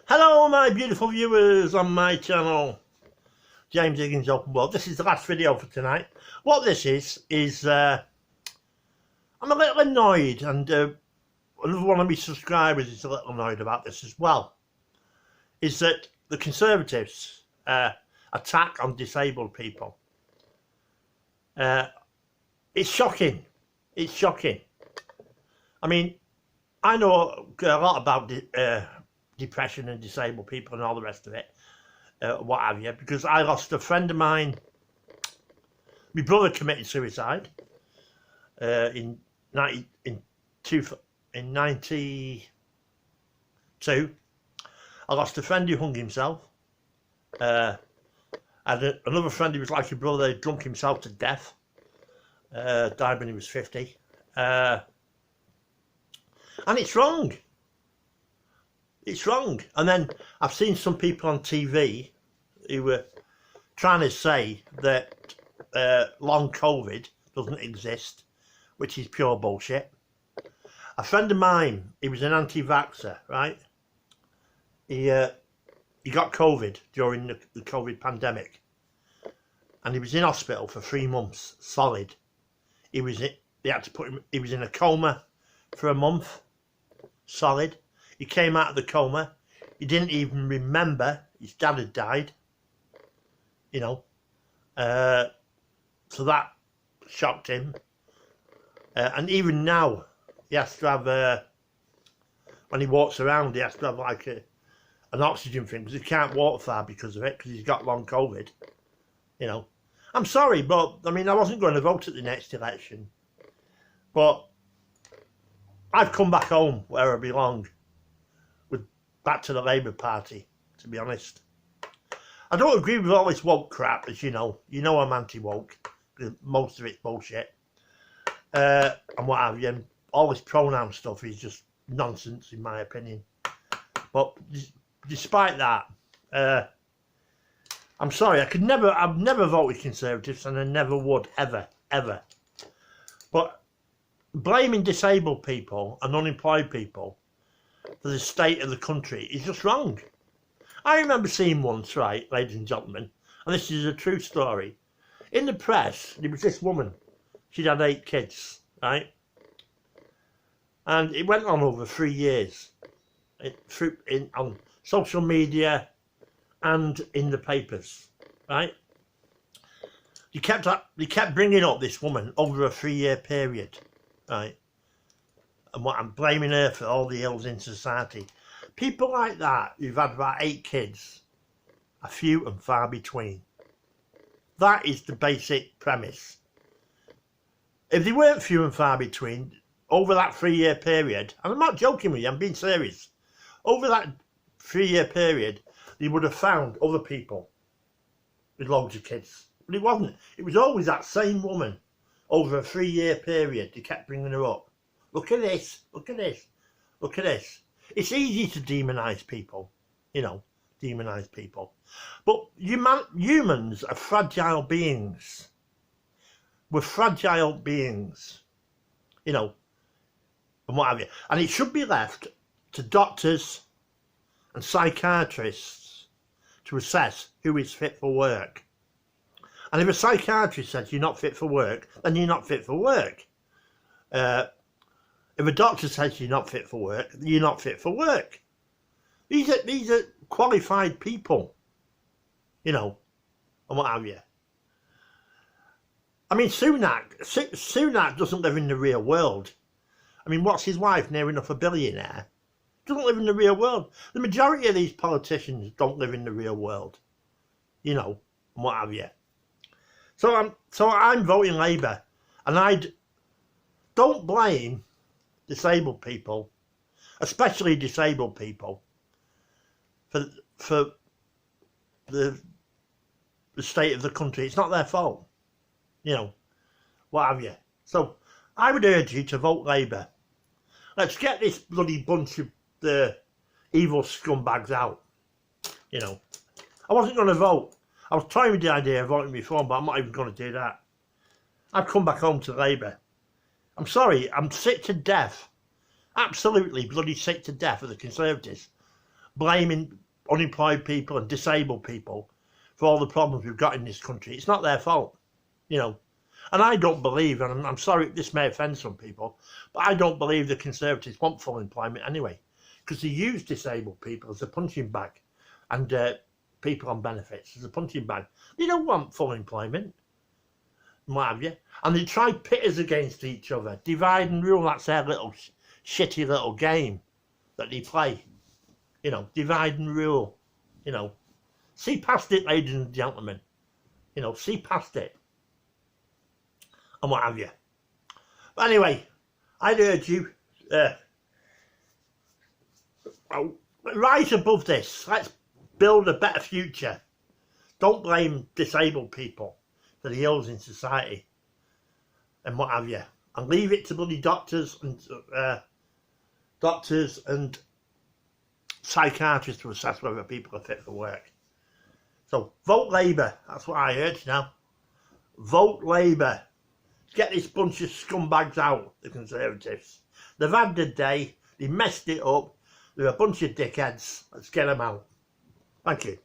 Hello my beautiful viewers on my channel, James Higgins Open World. This is the last video for tonight. What this is I'm a little annoyed, and another one of my subscribers is a little annoyed about this as well, is that the Conservatives attack on disabled people. It's shocking. It's shocking. I mean, I know a lot about depression and disabled people and all the rest of it, what have you, because I lost a friend of mine. My brother committed suicide in 92. I lost a friend who hung himself. I had another friend who was like a brother, who drunk himself to death. Died when he was 50. And it's wrong. It's wrong. And then I've seen some people on TV who were trying to say that long COVID doesn't exist, which is pure bullshit. A friend of mine, he was an anti-vaxxer, right? He got COVID during the COVID pandemic, and he was in hospital for 3 months solid. They had to put him. He was in a coma for a month solid. He came out of the coma. He didn't even remember his dad had died. You know, so that shocked him. And even now, he has to have when he walks around, he has to have like an oxygen thing, because he can't walk far because of it, because he's got long COVID. You know, I'm sorry, but I mean, I wasn't going to vote at the next election, but I've come back home where I belong, back to the Labour Party, to be honest. I don't agree with all this woke crap, as you know. You know I'm anti-woke, because most of it's bullshit. And what have you. And all this pronoun stuff is just nonsense, in my opinion. But despite that, I'm sorry, I've never voted Conservatives, and I never would, ever. But blaming disabled people and unemployed people for the state of the country is just wrong. I remember seeing once, right, ladies and gentlemen, and this is a true story. In the press, there was this woman. She'd had 8 kids, right? And it went on over 3 years, on social media and in the papers, right? They kept bringing up this woman over a 3-year period, right? And what I'm blaming her for all the ills in society. People like that who've had about 8 kids are few and far between. That is the basic premise. If they weren't few and far between over that 3-year period, and I'm not joking with you, I'm being serious, over that 3-year period, they would have found other people with loads of kids. But it wasn't. It was always that same woman over a 3-year period. They kept bringing her up. Look at this, look at this, look at this. It's easy to demonise people, you know, demonise people. But humans are fragile beings. We're fragile beings, you know, and what have you. And it should be left to doctors and psychiatrists to assess who is fit for work. And if a psychiatrist says you're not fit for work, then you're not fit for work. If a doctor says you're not fit for work, you're not fit for work. These are qualified people, you know, and what have you. I mean, Sunak doesn't live in the real world. I mean, what's his wife, near enough a billionaire? Doesn't live in the real world. The majority of these politicians don't live in the real world, you know, and what have you. So I'm voting Labour, and don't blame disabled people, especially disabled people, for the state of the country. It's not their fault, you know, what have you. So I would urge you to vote Labour. Let's get this bloody bunch of the evil scumbags out, you know. I wasn't going to vote. I was toying with the idea of voting reform, but I'm not even going to do that. I've come back home to Labour. I'm sorry, I'm sick to death. Absolutely bloody sick to death of the Conservatives blaming unemployed people and disabled people for all the problems we've got in this country. It's not their fault, you know. And I don't believe, and I'm sorry this may offend some people, but I don't believe the Conservatives want full employment anyway, because they use disabled people as a punching bag and people on benefits as a punching bag. They don't want full employment, and what have you. And they try pit us against each other, divide and rule. That's their little shitty little game that they play. You know, divide and rule. You know, see past it, ladies and gentlemen. You know, see past it. And what have you. But anyway, I'd urge you, rise above this. Let's build a better future. Don't blame disabled people for the ills in society and what have you. And leave it to bloody doctors and psychiatrists to assess whether people are fit for work. So vote Labour. That's what I heard now. Vote Labour. Get this bunch of scumbags out, the Conservatives. They've had their day. They messed it up. They're a bunch of dickheads. Let's get them out. Thank you.